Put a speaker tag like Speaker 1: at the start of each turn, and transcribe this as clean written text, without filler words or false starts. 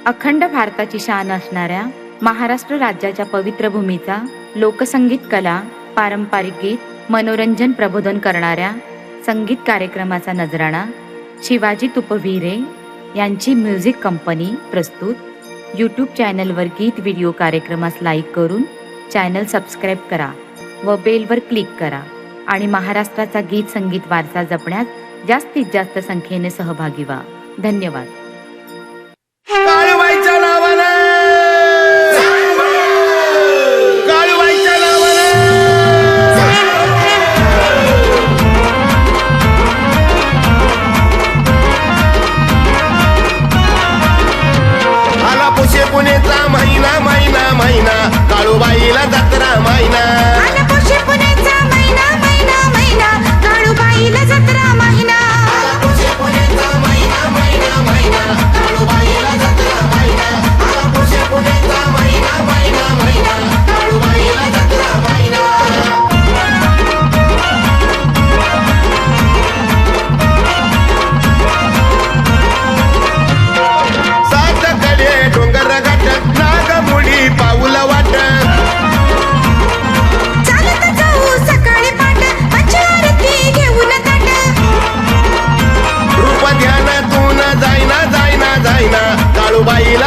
Speaker 1: अखंड भारताची शान असणाऱ्या महाराष्ट्र राज्याच्या पवित्र भूमीचा लोकसंगीत कला, पारंपरिक गीत, मनोरंजन प्रबोधन करणाऱ्या संगीत कार्यक्रमाचा नजराणा शिवाजी तुपविरे यांची म्युझिक कंपनी प्रस्तुत यूट्यूब चॅनलवर गीत व्हिडिओ कार्यक्रमास लाईक करून चॅनल सबस्क्राईब करा व बेलवर क्लिक करा आणि महाराष्ट्राचा गीत संगीत वारसा जपण्यात जास्तीत जास्त संख्येने सहभागी व्हा. धन्यवाद.
Speaker 2: काळूबाईच्या नावानं काळूबाईच्या नावानं आला पुशे पुणेचा महिना महिना महिना काळूबाईला जत्रा महिना
Speaker 3: आला पुशे पुणेचा महिना महिना महिना काळूबाईला जत्रा महिना
Speaker 2: आला पुशे पुणेचा महिना महिना महिना काळूबाईला जत्रा महिना आला पुशे पुणेचा महिना महिना महिना काळूबाईला जत्रा महिना सात कडे डोंगर घाट नागमुडी पाऊल वाट
Speaker 3: चालत जाऊ सकाळी पाट पंच आरती घेऊन ताट
Speaker 2: रूप ध्यानातून जायना जायना जायना काळूबाईला